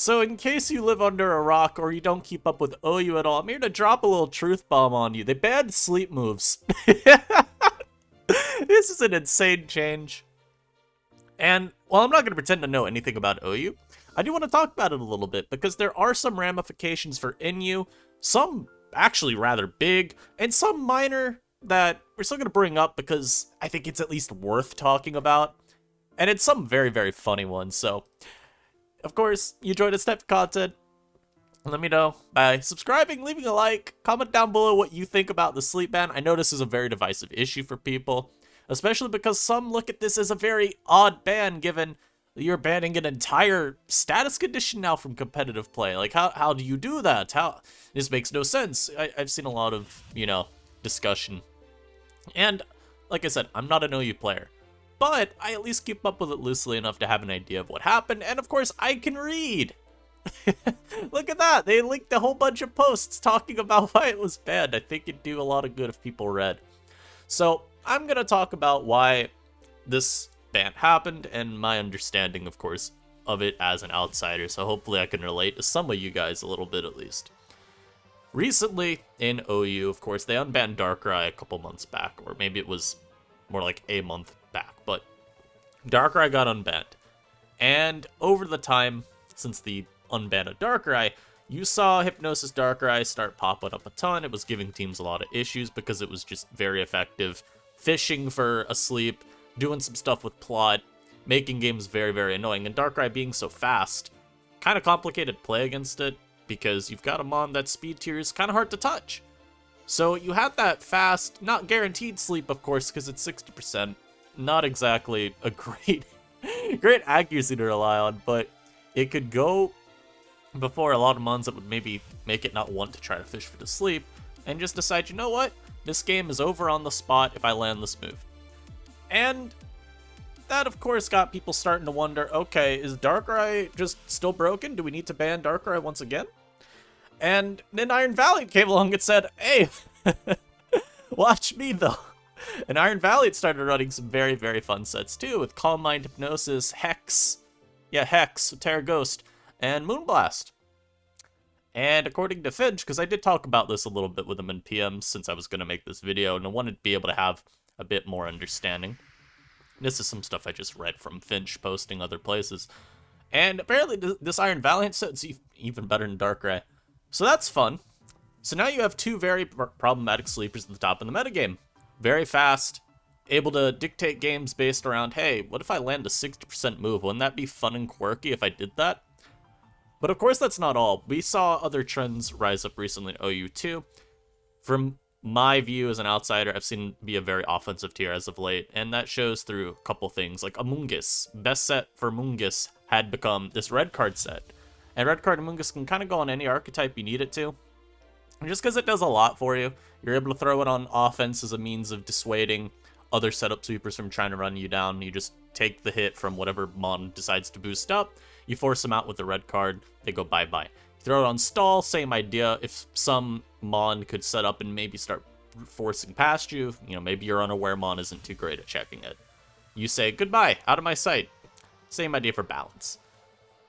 So in case you live under a rock or you don't keep up with OU at all, I'm here to drop a little truth bomb on you. They banned sleep moves. This is an insane change. And while I'm not going to pretend to know anything about OU, I do want to talk about it a little bit because there are some ramifications for NU, some actually rather big, and some minor that we're still going to bring up because I think it's at least worth talking about. And it's some very, very funny ones. So, of course, you enjoy this type of content, let me know by subscribing, leaving a like, comment down below what you think about the sleep ban. I know this is a very divisive issue for people, especially because some look at this as a very odd ban given you're banning an entire status condition now from competitive play. Like, how do you do that? This makes no sense. I've seen a lot of, discussion. And, like I said, I'm not an OU player, but I at least keep up with it loosely enough to have an idea of what happened, and of course, I can read! Look at that! They linked a whole bunch of posts talking about why it was banned. I think it'd do a lot of good if people read. So, I'm gonna talk about why this ban happened, and my understanding, of course, of it as an outsider, so hopefully I can relate to some of you guys a little bit at least. Recently, in OU, of course, they unbanned Darkrai a couple months back, or maybe it was more like a month back, but Darkrai got unbanned. And over the time, since the unban of Darkrai, you saw Hypnosis Darkrai start popping up a ton. It was giving teams a lot of issues because it was just very effective, fishing for a sleep, doing some stuff with plot, making games very, very annoying. And Darkrai being so fast, kind of complicated play against it, because you've got a mon that speed tier is kind of hard to touch. So you had that fast, not guaranteed sleep, of course, because it's 60%. Not exactly a great accuracy to rely on, but it could go before a lot of mons that would maybe make it not want to try to fish for the sleep, and just decide, you know what, this game is over on the spot if I land this move. And that, of course, got people starting to wonder, okay, is Darkrai just still broken? Do we need to ban Darkrai once again? And then Iron Valiant came along and said, hey, watch me though. And Iron Valiant started running some very, very fun sets too, with Calm Mind, Hypnosis, Hex, Terra Ghost, and Moonblast. And according to Finch, because I did talk about this a little bit with him in PM since I was going to make this video, and I wanted to be able to have a bit more understanding. This is some stuff I just read from Finch posting other places. And apparently this Iron Valiant set's even better than Darkrai. So that's fun. So now you have two very problematic sleepers at the top of the metagame. Very fast, able to dictate games based around, hey, what if I land a 60% move? Wouldn't that be fun and quirky if I did that? But of course that's not all. We saw other trends rise up recently in OU too. From my view as an outsider, I've seen it be a very offensive tier as of late, and that shows through a couple things, like Amoonguss. Best set for Amoonguss had become this red card set. And red card Amoonguss can kind of go on any archetype you need it to. Just because it does a lot for you. You're able to throw it on offense as a means of dissuading other setup sweepers from trying to run you down. You just take the hit from whatever mon decides to boost up. You force them out with the red card. They go bye-bye. Throw it on stall, same idea. If some mon could set up and maybe start forcing past you, maybe your unaware mon isn't too great at checking it. You say, goodbye, out of my sight. Same idea for balance.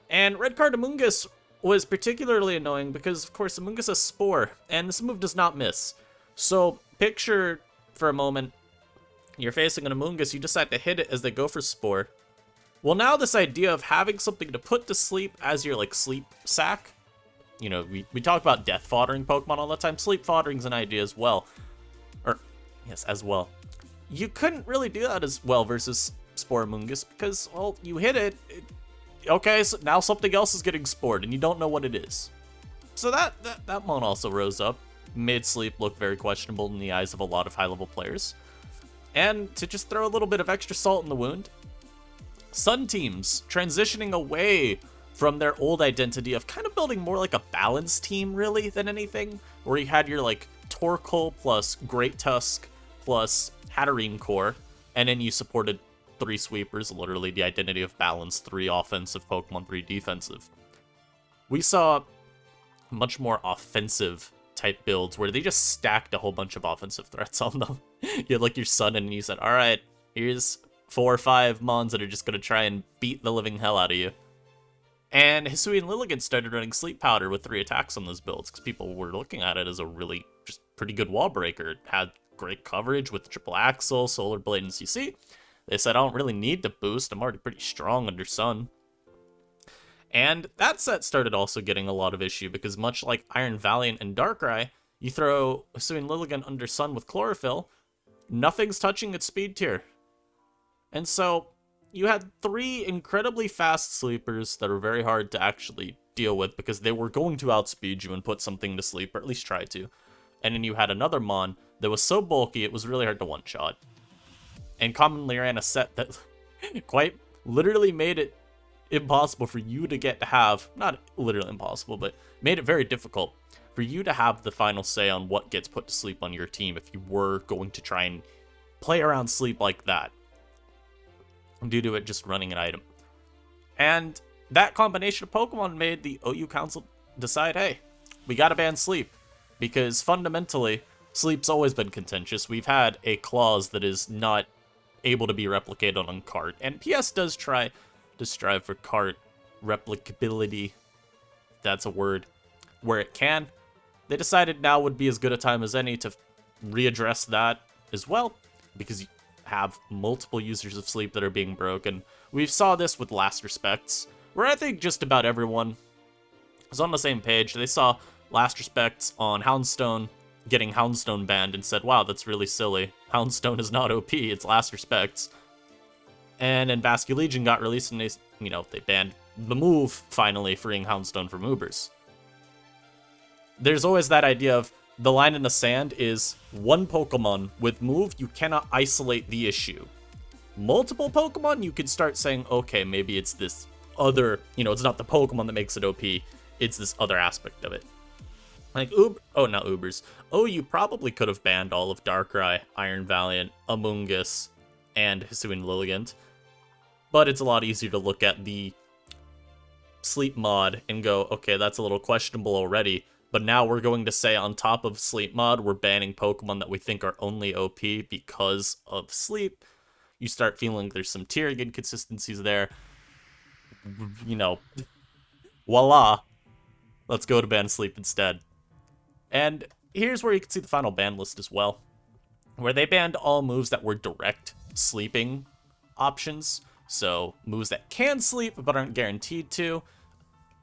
And red card Amoonguss was particularly annoying because, of course, Amoonguss has Spore, and this move does not miss. So, picture for a moment, you're facing an Amoonguss, you decide to hit it as they go for Spore. Well, now this idea of having something to put to sleep as your, sleep sack, we talk about death foddering Pokemon all the time. Sleep foddering's an idea as well. Yes, as well. You couldn't really do that as well versus Spore Amoonguss because, well, you hit it, okay, so now something else is getting spored, and you don't know what it is. So that mon also rose up, made sleep look very questionable in the eyes of a lot of high-level players. And to just throw a little bit of extra salt in the wound, Sun teams transitioning away from their old identity of kind of building more like a balanced team, really, than anything, where you had your, Torkoal plus Great Tusk plus Hatterene core, and then you supported 3 sweepers, literally the identity of balance, 3 offensive Pokemon, 3 defensive. We saw much more offensive type builds where they just stacked a whole bunch of offensive threats on them. You had your Sun and you said, alright, here's 4 or 5 mons that are just going to try and beat the living hell out of you. And Hisui and Lilligant started running Sleep Powder with 3 attacks on those builds because people were looking at it as a really just pretty good wall breaker. It had great coverage with triple axle, Solar Blade, and CC. They said, I don't really need to boost. I'm already pretty strong under Sun. And that set started also getting a lot of issue because much like Iron Valiant and Darkrai, you throw Hisui and Lilligant under Sun with Chlorophyll, nothing's touching its speed tier. And so you had 3 incredibly fast sleepers that are very hard to actually deal with because they were going to outspeed you and put something to sleep, or at least try to. And then you had another Mon that was so bulky it was really hard to one-shot. And commonly ran a set that quite literally made it impossible for you to have, not literally impossible, but made it very difficult for you to have the final say on what gets put to sleep on your team if you were going to try and play around sleep like that, due to it just running an item. And that combination of Pokemon made the OU Council decide, hey, we gotta ban sleep, because fundamentally, sleep's always been contentious. We've had a clause that is not able to be replicated on cart, and PS does try to strive for cart replicability, that's a word, where it can. They decided now would be as good a time as any to readdress that as well, because you have multiple users of sleep that are being broken. We saw this with Last Respects, where I think just about everyone was on the same page. They saw Last Respects on Houndstone getting Houndstone banned and said, wow, that's really silly. Houndstone is not OP, it's Last Respects. And then Basque Legion got released and they banned the move, finally freeing Houndstone from Ubers. There's always that idea of the line in the sand is one Pokemon with move, you cannot isolate the issue. Multiple Pokemon, you could start saying, okay, maybe it's this other, it's not the Pokemon that makes it OP, it's this other aspect of it. Like, not Ubers. You probably could have banned all of Darkrai, Iron Valiant, Amoonguss, and Hisui and Lilligant. But it's a lot easier to look at the Sleep mod and go, okay, that's a little questionable already. But now we're going to say on top of Sleep mod, we're banning Pokemon that we think are only OP because of Sleep. You start feeling there's some tier inconsistencies there. Voila. Let's go to ban Sleep instead. And here's where you can see the final ban list as well, where they banned all moves that were direct sleeping options. So moves that can sleep but aren't guaranteed to,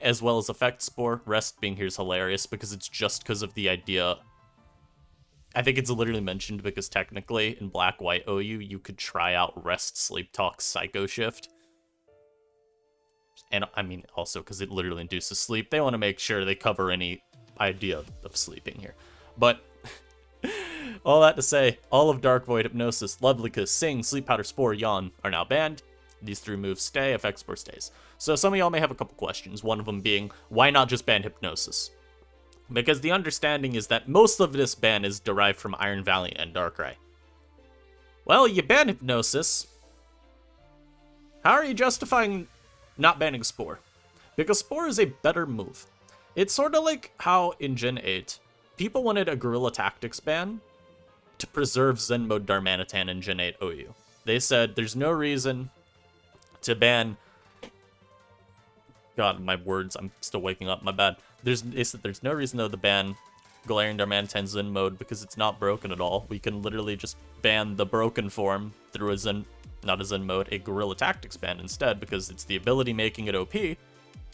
as well as Effect Spore. Rest being here is hilarious because it's just because of the idea. I think it's literally mentioned because technically in Black White OU, you could try out Rest, Sleep Talk, Psycho Shift. And I mean, also because it literally induces sleep. They want to make sure they cover any idea of sleeping here. But all that to say, all of Dark Void, Hypnosis, Lovelykiss, Sing, Sleep Powder, Spore, Yawn are now banned. These 3 moves stay, Effect Spore stays. So some of y'all may have a couple questions, one of them being, why not just ban Hypnosis? Because the understanding is that most of this ban is derived from Iron Valiant and Darkrai. Well, you ban Hypnosis. How are you justifying not banning Spore? Because Spore is a better move. It's sort of like how in Gen 8, people wanted a Guerrilla Tactics ban to preserve Zen Mode Darmanitan in Gen 8 OU. They said there's no reason to ban... God, my words, I'm still waking up, my bad. There's no reason, though, to ban Galarian Darmanitan Zen Mode because it's not broken at all. We can literally just ban the broken form through a Zen... not a Zen Mode, a Guerrilla Tactics ban instead because it's the ability making it OP.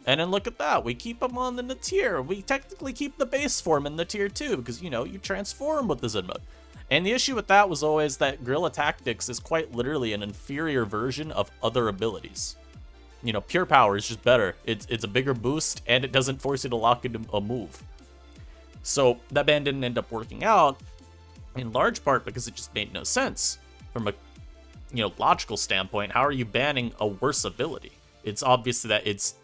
And then look at that, we keep them on in the tier. We technically keep the base form in the tier too because, you transform with the Zen Mode. And the issue with that was always that Guerrilla Tactics is quite literally an inferior version of other abilities. Pure Power is just better. It's a bigger boost, and it doesn't force you to lock into a move. So that ban didn't end up working out, in large part because it just made no sense. From a logical standpoint, how are you banning a worse ability? It's obvious that it's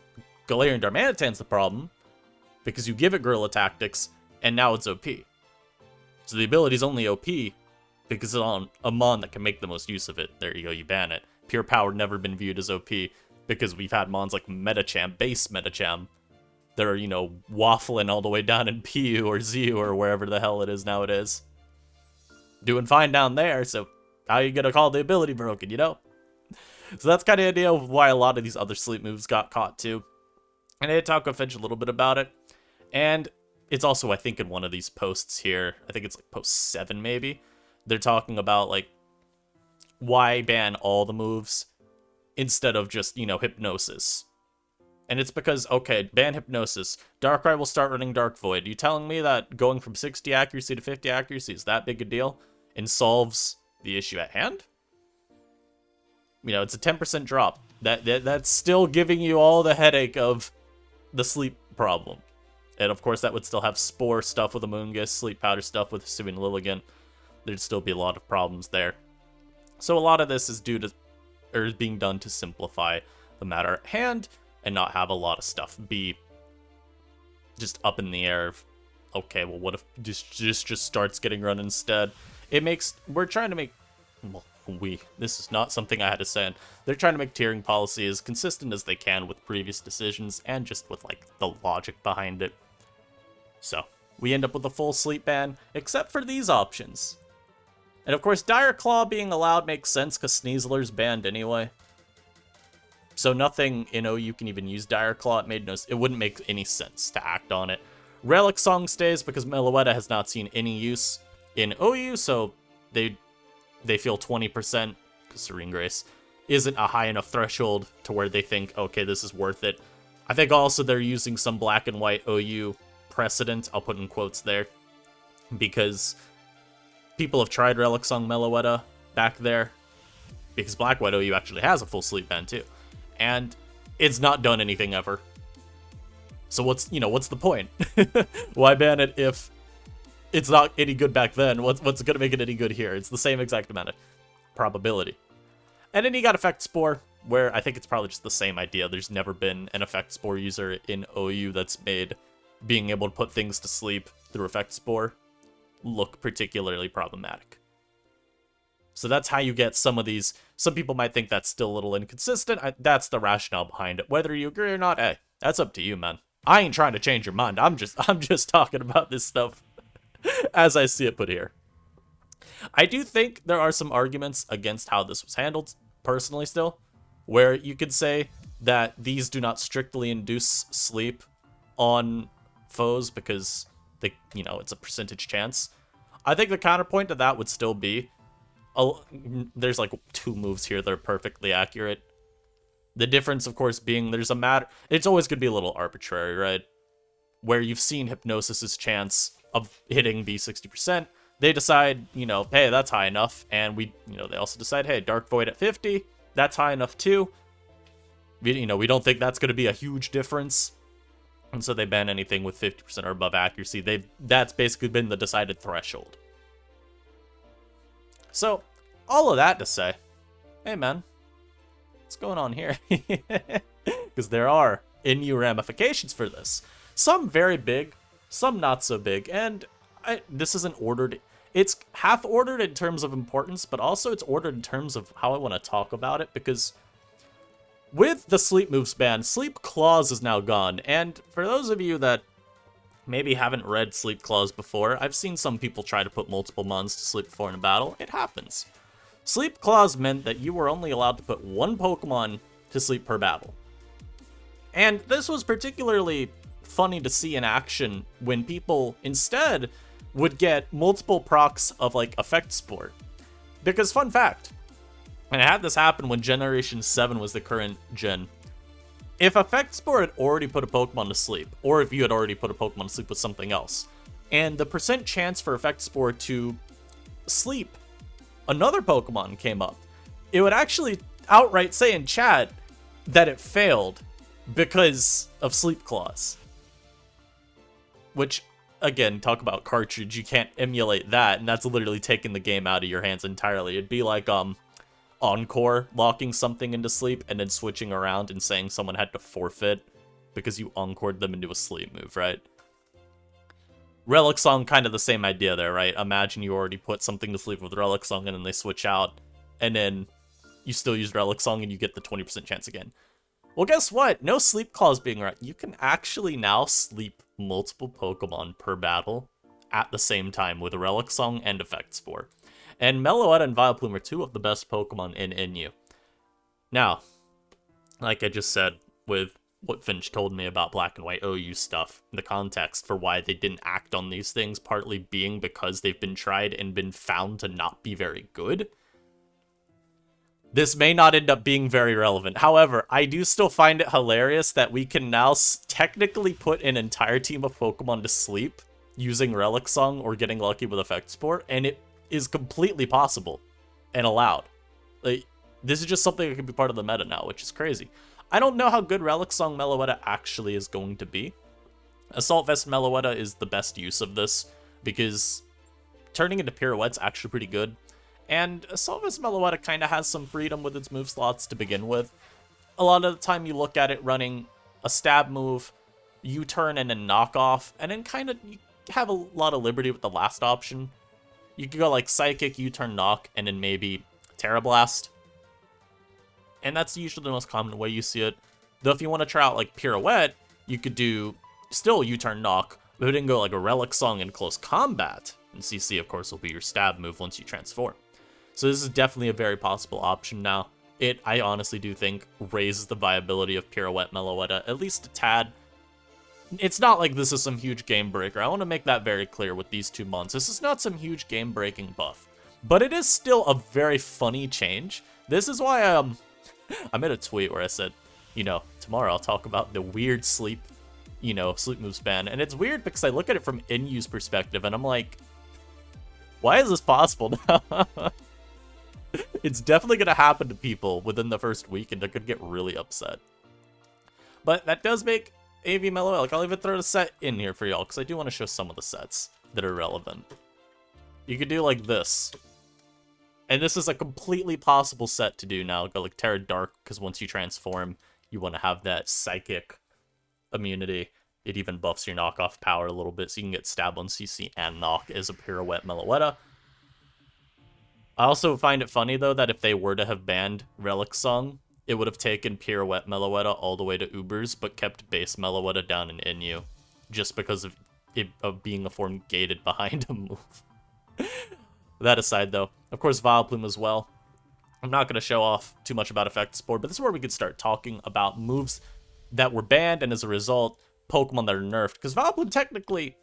Galarian Darmanitan's the problem, because you give it Guerrilla Tactics, and now it's OP. So the ability's only OP because it's on a Mon that can make the most use of it. There you go, you ban it. Pure Power never been viewed as OP because we've had Mons like Metacham, base Metacham, that are, waffling all the way down in PU or ZU or wherever the hell it is nowadays. Doing fine down there, so how are you gonna call the ability broken, So that's kind of the idea of why a lot of these other sleep moves got caught too. And I did talk with Finch a little bit about it. And it's also, I think, in one of these posts here, I think it's like post 7 maybe, they're talking about, like, why ban all the moves instead of just, Hypnosis. And it's because, okay, ban Hypnosis. Darkrai will start running Dark Void. You telling me that going from 60 accuracy to 50 accuracy is that big a deal and solves the issue at hand? It's a 10% drop. That's still giving you all the headache of the sleep problem. And of course, that would still have Spore stuff with Amoonguss, Sleep Powder stuff with Hisuian Lilligant. There'd still be a lot of problems there. So a lot of this is is being done to simplify the matter at hand and not have a lot of stuff be just up in the air of, okay, well, what if just starts getting run instead? We're trying to make, well, this is not something I had to say. They're trying to make tiering policy as consistent as they can with previous decisions and just with, like, the logic behind it. So, we end up with a full sleep ban, except for these options. And of course, Dire Claw being allowed makes sense because Sneasler's banned anyway. So nothing in OU can even use Dire Claw. It wouldn't make any sense to act on it. Relic Song stays because Meloetta has not seen any use in OU, so they feel 20% because Serene Grace isn't a high enough threshold to where they think, okay, this is worth it. I think also they're using some black and white OU precedent, I'll put in quotes there, because people have tried Relic Song Meloetta back there, because Black White OU actually has a full sleep ban too, and it's not done anything ever. So what's the point? Why ban it if it's not any good back then? What's gonna make it any good here? It's the same exact amount of probability. And then you got Effect Spore, where I think it's probably just the same idea. There's never been an Effect Spore user in OU that's made being able to put things to sleep through Effect Spore look particularly problematic. So that's how you get some of these. Some people might think that's still a little inconsistent. That's the rationale behind it. Whether you agree or not, hey, that's up to you, man. I ain't trying to change your mind. I'm just talking about this stuff as I see it put here. I do think there are some arguments against how this was handled, personally still, where you could say that these do not strictly induce sleep on foes because it's a percentage chance. I think the counterpoint to that would still be, there's like 2 moves here that are perfectly accurate. The difference, of course, being it's always going to be a little arbitrary, right? Where you've seen Hypnosis's chance of hitting be 60%, they decide, hey, that's high enough, and they also decide, hey, Dark Void at 50, that's high enough too. We don't think that's going to be a huge difference, and so they ban anything with 50% or above accuracy. That's basically been the decided threshold. So, all of that to say, hey man, what's going on here? Because there are NU ramifications for this. Some very big, some not so big, and this isn't ordered. It's half ordered in terms of importance, but also it's ordered in terms of how I want to talk about it, because with the Sleep Moves ban, Sleep Clause is now gone, and for those of you that maybe haven't read Sleep Clause before, I've seen some people try to put multiple mons to sleep before in a battle. It happens. Sleep Clause meant that you were only allowed to put 1 Pokemon to sleep per battle. And this was particularly funny to see in action when people instead would get multiple procs of, like, Effect Spore. Because, fun fact, and I had this happen when Generation 7 was the current gen. If Effect Spore had already put a Pokemon to sleep, or if you had already put a Pokemon to sleep with something else, and the percent chance for Effect Spore to sleep another Pokemon came up, it would actually outright say in chat that it failed because of Sleep Clause. Which, again, talk about cartridge, you can't emulate that, and that's literally taking the game out of your hands entirely. It'd be like, Encore locking something into sleep and then switching around and saying someone had to forfeit because you encored them into a sleep move, right? Relic Song, kind of the same idea there, right? Imagine you already put something to sleep with Relic Song and then they switch out, and then you still use Relic Song and you get the 20% chance again. Well, guess what? No Sleep Clause being right. You can actually now sleep multiple Pokemon per battle at the same time with Relic Song and Effect Spore. And Meloetta and Vileplume are 2 of the best Pokemon in NU. Now, like I just said, with what Finch told me about black and white OU stuff, the context for why they didn't act on these things, partly being because they've been tried and been found to not be very good. This may not end up being very relevant. However, I do still find it hilarious that we can now technically put an entire team of Pokemon to sleep using Relic Song or getting lucky with Effect Spore, and it is completely possible and allowed. Like, this is just something that can be part of the meta now, which is crazy. I don't know how good Relic Song Meloetta actually is going to be. Assault Vest Meloetta is the best use of this, because turning into Pirouette's actually pretty good. And Assault Vest Meloetta kind of has some freedom with its move slots to begin with. A lot of the time you look at it running a stab move, U-turn, and then knock off, and then kind of you have a lot of liberty with the last option. You could go like Psychic, U-turn, knock, and then maybe Terra Blast. And that's usually the most common way you see it. Though if you want to try out like Pirouette, you could do still U-turn, knock, but then go like a Relic Song in close combat. And CC, of course, will be your stab move once you transform. So this is definitely a very possible option now. It, I honestly do think, raises the viability of Pirouette Meloetta at least a tad. It's not like this is some huge game breaker. I want to make that very clear with these 2 months. This is not some huge game breaking buff. But it is still a very funny change. This is why I made a tweet where I said, you know, tomorrow I'll talk about the weird sleep, you know, sleep move span. And it's weird because I look at it from in-use perspective and I'm like, why is this possible now? It's definitely going to happen to people within the first week, and they're going to get really upset. But that does make AV Mellow. Like, I'll even throw the set in here for y'all, because I do want to show some of the sets that are relevant. You could do like this. And this is a completely possible set to do now. Go like Terra Dark, because once you transform, you want to have that Psychic immunity. It even buffs your knockoff power a little bit, so you can get Stab on CC and Knock as a Pirouette Meloetta. I also find it funny, though, that if they were to have banned Relic Song, it would have taken Pirouette Meloetta all the way to Ubers, but kept base Meloetta down in Inu, just because of it being a form gated behind a move. That aside, though, of course, Vileplume as well. I'm not going to show off too much about Effect Spore, but this is where we could start talking about moves that were banned, and as a result, Pokemon that are nerfed. Because Vileplume, technically,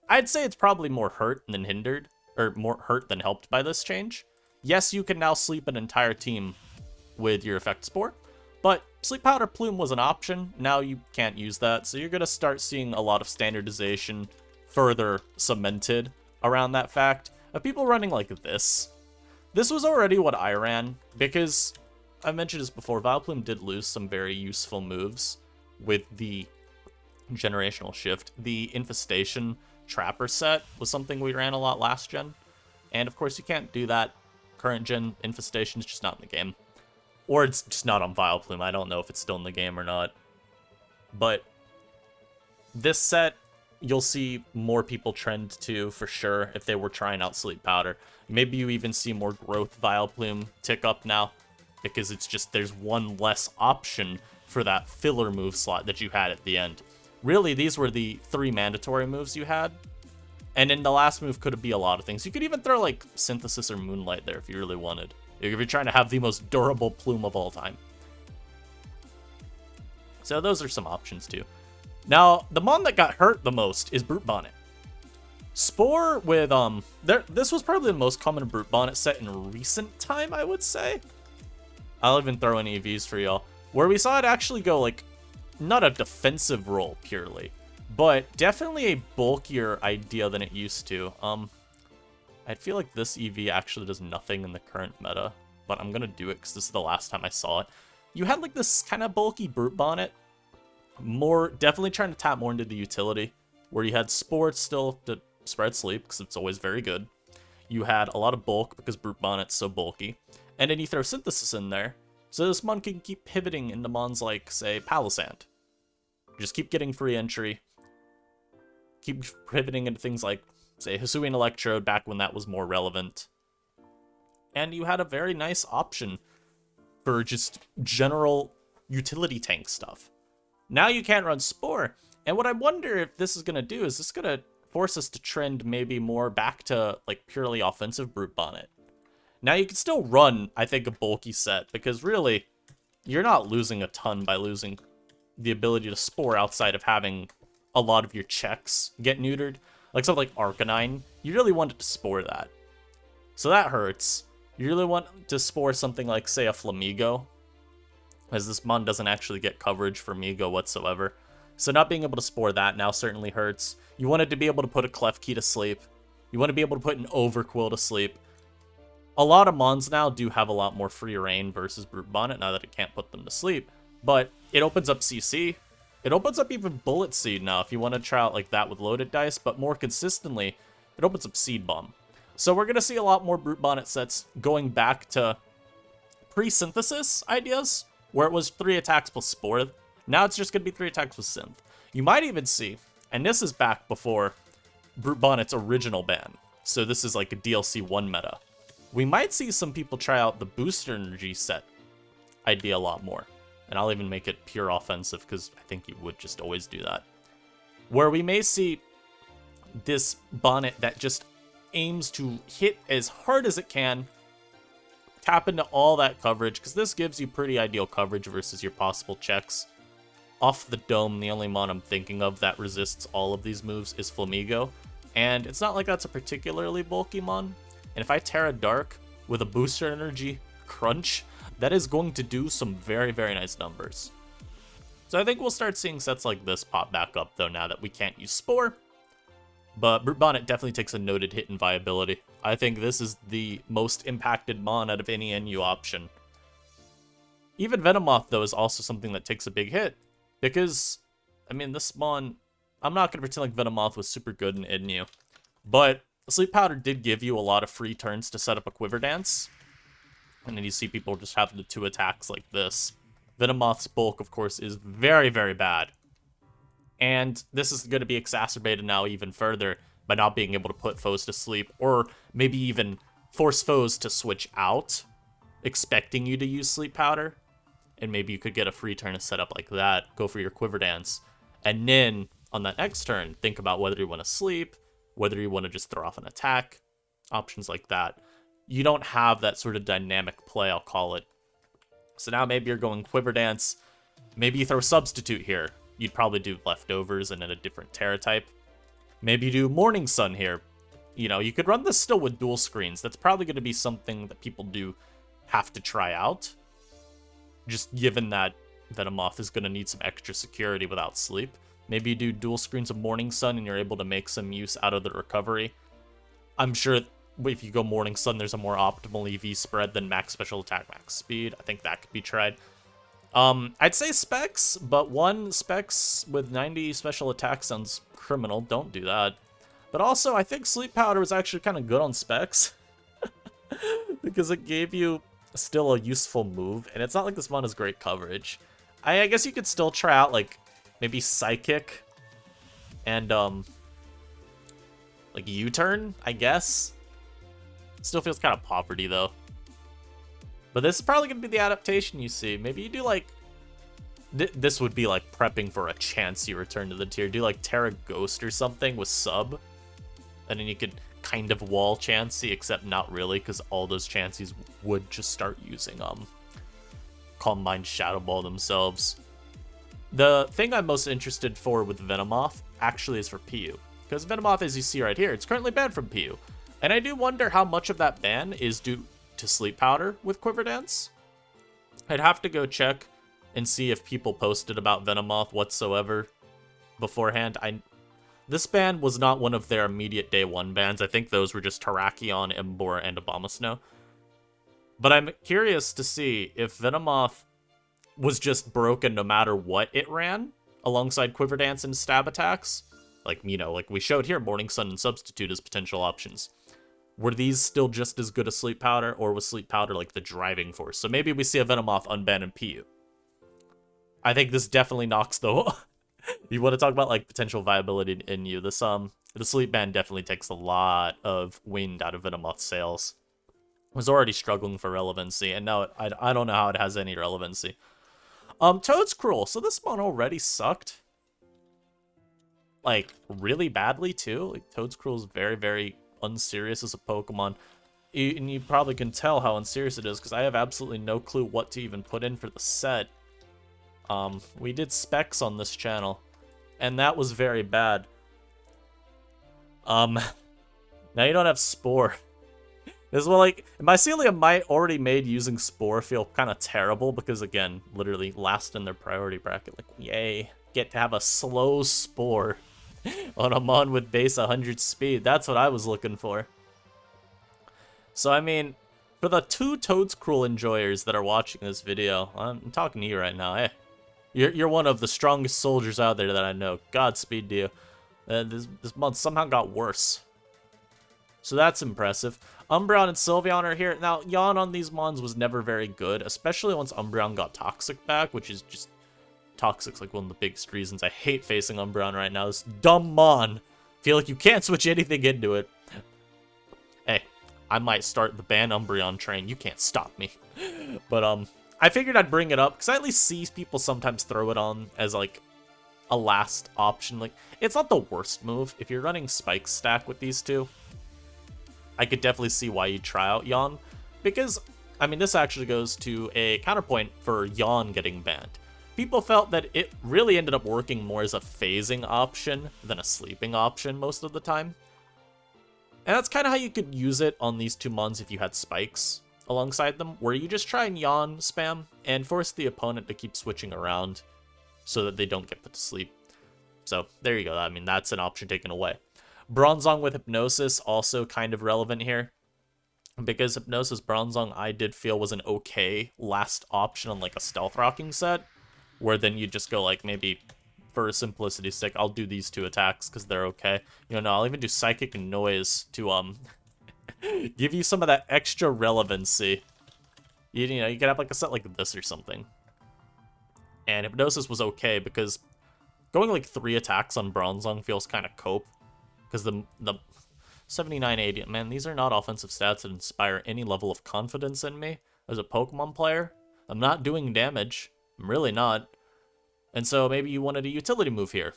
I'd say it's probably more hurt than hindered, or more hurt than helped by this change. Yes, you can now sleep an entire team with your Effect Spore, but Sleep Powder Plume was an option. Now you can't use that, so you're going to start seeing a lot of standardization further cemented around that fact of people running like this. This was already what I ran, because I mentioned this before, Vileplume did lose some very useful moves with the generational shift. The Infestation Trapper set was something we ran a lot last gen, and of course you can't do that current gen. Infestation is just not in the game. Or it's just not on Vileplume. I don't know if it's still in the game or not. But this set, you'll see more people trend to, for sure, if they were trying out Sleep Powder. Maybe you even see more growth Vileplume tick up now, because it's just, there's one less option for that filler move slot that you had at the end. Really, these were the 3 mandatory moves you had. And then the last move could be a lot of things. You could even throw, like, Synthesis or Moonlight there if you really wanted. If you're trying to have the most durable plume of all time. So those are some options, too. Now, the mon that got hurt the most is Brute Bonnet. Spore with, this was probably the most common Brute Bonnet set in recent time, I would say. I'll even throw in EVs for y'all. Where we saw it actually go, like, not a defensive role, purely. But definitely a bulkier idea than it used to. I feel like this EV actually does nothing in the current meta, but I'm gonna do it because this is the last time I saw it. You had like this kind of bulky Brute Bonnet, definitely trying to tap more into the utility, where you had Spore still to spread sleep because it's always very good. You had a lot of bulk because Brute Bonnet's so bulky, and then you throw Synthesis in there, so this mon can keep pivoting into mons like, say, Palossand. Just keep getting free entry. Keep pivoting into things like, say, Hisuian Electrode back when that was more relevant. And you had a very nice option for just general utility tank stuff. Now you can't run Spore. And what I wonder if this is going to do is this going to force us to trend maybe more back to like purely offensive Brute Bonnet. Now you can still run, I think, a bulky set, because really, you're not losing a ton by losing the ability to spore outside of having a lot of your checks get neutered. Like something like Arcanine, you really wanted to spore that. So that hurts. You really want to spore something like, say, a Flamigo, as this mon doesn't actually get coverage for Migo whatsoever. So not being able to spore that now certainly hurts. You wanted to be able to put a Klefki to sleep. You want to be able to put an Overquill to sleep. A lot of mons now do have a lot more free reign versus Brute Bonnet now that it can't put them to sleep. But it opens up CC. It opens up even Bullet Seed now if you want to try out like that with loaded dice. But more consistently, it opens up Seed Bomb. So we're going to see a lot more Brute Bonnet sets going back to pre-synthesis ideas, where it was 3 attacks plus Spore. Now it's just going to be 3 attacks with Synth. You might even see, and this is back before Brute Bonnet's original ban, so this is like a DLC 1 meta. We might see some people try out the Booster Energy set idea a lot more. And I'll even make it pure offensive, because I think you would just always do that. Where we may see this Bonnet that just aims to hit as hard as it can, tap into all that coverage, because this gives you pretty ideal coverage versus your possible checks. Off the dome, the only mon I'm thinking of that resists all of these moves is Flamigo, and it's not like that's a particularly bulky mon. And if I Terra Dark with a Booster Energy Crunch, that is going to do some very, very nice numbers. So I think we'll start seeing sets like this pop back up, though, now that we can't use Spore. But Brute Bonnet definitely takes a noted hit in viability. I think this is the most impacted mon out of any NU option. Even Venomoth, though, is also something that takes a big hit. Because, I mean, this mon, I'm not going to pretend like Venomoth was super good in NU. But Sleep Powder did give you a lot of free turns to set up a Quiver Dance. And then you see people just having the 2 attacks like this. Venomoth's bulk, of course, is very, very bad. And this is going to be exacerbated now even further by not being able to put foes to sleep, or maybe even force foes to switch out, expecting you to use Sleep Powder. And maybe you could get a free turn to set up like that, go for your Quiver Dance, and then on that next turn, think about whether you want to sleep, whether you want to just throw off an attack, options like that. You don't have that sort of dynamic play, I'll call it. So now maybe you're going Quiver Dance. Maybe you throw Substitute here. You'd probably do Leftovers and in a different Terra type. Maybe you do Morning Sun here. You know, you could run this still with dual screens. That's probably going to be something that people do have to try out. Just given that Venomoth is going to need some extra security without sleep. Maybe you do dual screens of Morning Sun and you're able to make some use out of the recovery. I'm sure if you go Morning Sun, there's a more optimal EV spread than max special attack, max speed. I think that could be tried. I'd say Specs, but Specs with 90 special attack sounds criminal. Don't do that. But also, I think Sleep Powder was actually kind of good on Specs. Because it gave you still a useful move, and it's not like this mon has great coverage. I guess you could still try out, like, maybe Psychic and, like, U-Turn, I guess. Still feels kind of poverty, though. But this is probably going to be the adaptation you see. Maybe you do, like... this would be, like, prepping for a Chansey return to the tier. Do, like, Terra Ghost or something with sub. And then you could kind of wall Chansey, except not really, because all those Chanseys would just start using, Calm Mind Shadow Ball themselves. The thing I'm most interested for with Venomoth actually is for PU. Because Venomoth, as you see right here, it's currently banned from PU. And I do wonder how much of that ban is due to Sleep Powder with Quiver Dance. I'd have to go check and see if people posted about Venomoth whatsoever beforehand. This ban was not one of their immediate day 1 bans. I think those were just Terrakion, Emboar, and Abomasnow. But I'm curious to see if Venomoth was just broken no matter what it ran, alongside Quiver Dance and stab attacks. Like, you know, like we showed here, Morning Sun and Substitute as potential options. Were these still just as good as Sleep Powder, or was Sleep Powder like the driving force? So maybe we see a Venomoth unban in PU. I think this definitely knocks the... You want to talk about like potential viability in you. This the Sleep ban definitely takes a lot of wind out of Venomoth's sails. It was already struggling for relevancy, and now I don't know how it has any relevancy. Toad's Cruel. So this mon already sucked. Like, really badly, too. Like, Toad's Cruel is very, very unserious as a Pokemon. And you probably can tell how unserious it is, because I have absolutely no clue what to even put in for the set. We did specs on this channel, and that was very bad. Now you don't have Spore. This is what, like, Mycelium might already made using Spore feel kind of terrible because, again, literally last in their priority bracket. Like, yay, get to have a slow Spore on a mon with base 100 speed. That's what I was looking for. So, I mean, for the 2 Toadscruel enjoyers that are watching this video, I'm talking to you right now. Hey, you're one of the strongest soldiers out there that I know. Godspeed to you. This month somehow got worse. So that's impressive. Umbreon and Sylveon are here. Now, Yawn on these mons was never very good, especially once Umbreon got Toxic back, which is just... Toxic's like one of the biggest reasons I hate facing Umbreon right now. This dumb mon. Feel like you can't switch anything into it. Hey, I might start the ban Umbreon train. You can't stop me. But, I figured I'd bring it up, because I at least see people sometimes throw it on as, like, a last option. Like, it's not the worst move. If you're running Spike Stack with these two, I could definitely see why you'd try out Yawn, because, I mean, this actually goes to a counterpoint for Yawn getting banned. People felt that it really ended up working more as a phasing option than a sleeping option most of the time. And that's kind of how you could use it on these 2 mons if you had spikes alongside them, where you just try and Yawn spam and force the opponent to keep switching around so that they don't get put to sleep. So, there you go. I mean, that's an option taken away. Bronzong with Hypnosis, also kind of relevant here. Because Hypnosis Bronzong, I did feel was an okay last option on like a Stealth Rocking set. Where then you just go like, maybe for simplicity's sake, I'll do these 2 attacks because they're okay. You know, no, I'll even do Psychic and Noise to give you some of that extra relevancy. You know, you could have like a set like this or something. And Hypnosis was okay because going like 3 attacks on Bronzong feels kind of cope. Because the 7980, man, these are not offensive stats that inspire any level of confidence in me as a Pokemon player. I'm not doing damage. I'm really not. And so maybe you wanted a utility move here.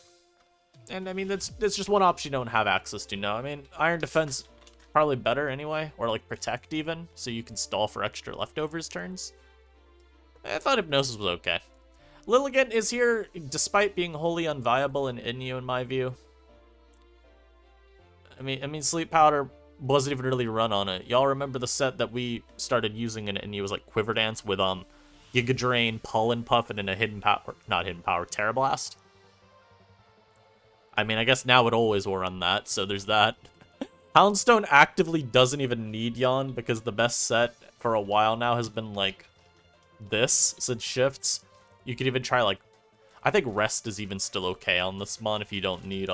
And I mean, that's just one option you don't have access to now. I mean, Iron Defense probably better anyway, or like Protect even, so you can stall for extra leftovers turns. I thought Hypnosis was okay. Lilligant is here despite being wholly unviable in Inyu in my view. I mean, Sleep Powder wasn't even really run on it. Y'all remember the set that we started using in Inyu was like Quiver Dance with Giga Drain, Pollen Puff, and then a Hidden Power, not Hidden Power, Terra Blast. I mean, I guess now it always will run that, so there's that. Houndstone actively doesn't even need Yawn because the best set for a while now has been like this since shifts. You could even try like, I think Rest is even still okay on this mon if you don't need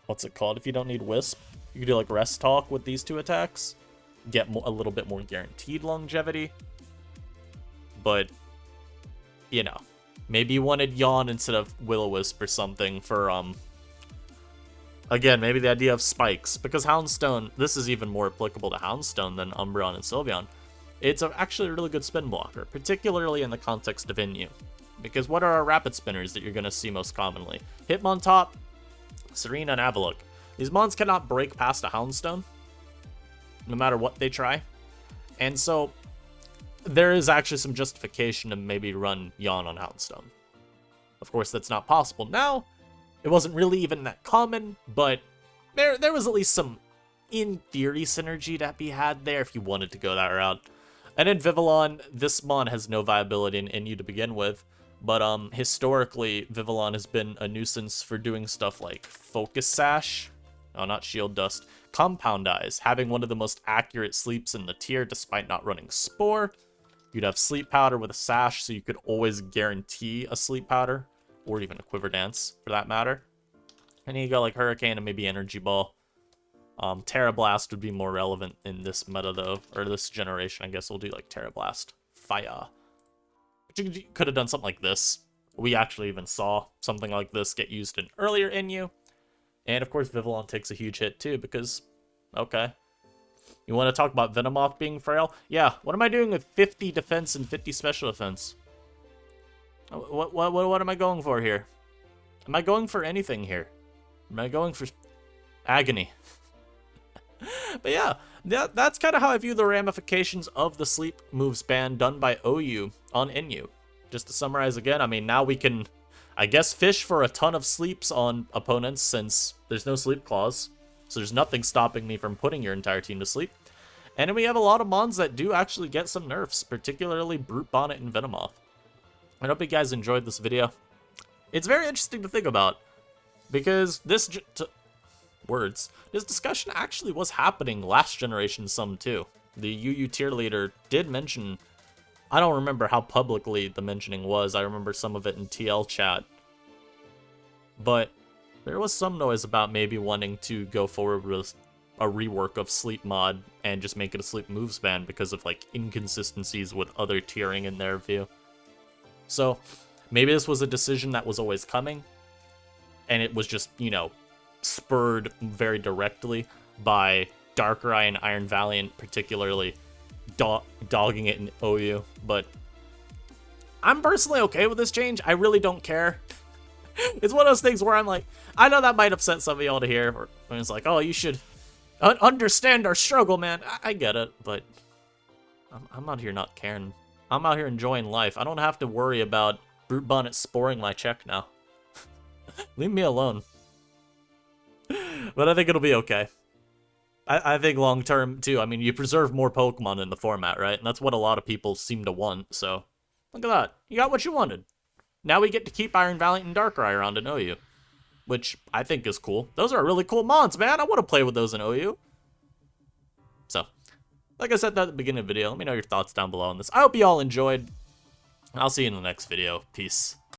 what's it called? If you don't need Wisp, you can do like Rest Talk with these 2 attacks. Get a little bit more guaranteed longevity. But, you know, maybe you wanted Yawn instead of Will-O-Wisp or something for, again, maybe the idea of spikes. Because Houndstone, this is even more applicable to Houndstone than Umbreon and Sylveon. It's actually a really good spin blocker, particularly in the context of Inyu. Because what are our rapid spinners that you're going to see most commonly? Hitmontop, Serena, and Avalok. These mons cannot break past a Houndstone, no matter what they try. And so, there is actually some justification to maybe run Yawn on Houndstone. Of course, that's not possible now. It wasn't really even that common, but there was at least some, in theory, synergy to be had there if you wanted to go that route. And in Vivalon, this mon has no viability in Inyu to begin with. But historically, Vivalon has been a nuisance for doing stuff like Focus Sash, oh, not Shield Dust, Compound Eyes, having one of the most accurate sleeps in the tier despite not running Spore. You'd have Sleep Powder with a Sash, so you could always guarantee a Sleep Powder, or even a Quiver Dance, for that matter. And you go like Hurricane and maybe Energy Ball. Terra Blast would be more relevant in this meta, though, or this generation. I guess we'll do like Terra Blast. Fire. But you could have done something like this. We actually even saw something like this get used in earlier Inyu. And of course, Vivalon takes a huge hit too, because, okay. You want to talk about Venomoth being frail? Yeah, what am I doing with 50 defense and 50 special defense? What am I going for here? Am I going for anything here? Am I going for agony? But yeah, that's kind of how I view the ramifications of the sleep moves ban done by OU on Inyu. just to summarize again, I mean, now we can, I guess, fish for a ton of sleeps on opponents since there's no sleep clause. So there's nothing stopping me from putting your entire team to sleep. And then we have a lot of mons that do actually get some nerfs, particularly Brute Bonnet and Venomoth. I hope you guys enjoyed this video. It's very interesting to think about, because this discussion actually was happening last generation some too. The UU tier leader did mention, I don't remember how publicly the mentioning was, I remember some of it in TL chat, but there was some noise about maybe wanting to go forward with a rework of Sleep mod and just make it a Sleep moves ban because of like inconsistencies with other tiering in their view. So maybe this was a decision that was always coming, and it was just, you know, spurred very directly by Darkrai and Iron Valiant, particularly dogging it in OU. But I'm personally okay with this change. I really don't care. It's one of those things where I'm like, I know that might upset some of y'all to hear, or when it's like, oh, you should understand our struggle, man. I get it, but I'm out here not caring. I'm out here enjoying life. I don't have to worry about Brute Bonnet sporing my check now. Leave me alone. But I think it'll be okay. I think long term, too. I mean, you preserve more Pokemon in the format, right? And that's what a lot of people seem to want, so look at that. You got what you wanted. Now we get to keep Iron Valiant and Darkrai around in OU, which I think is cool. Those are really cool mons, man. I want to play with those in OU. So, like I said at the beginning of the video, let me know your thoughts down below on this. I hope you all enjoyed. I'll see you in the next video. Peace.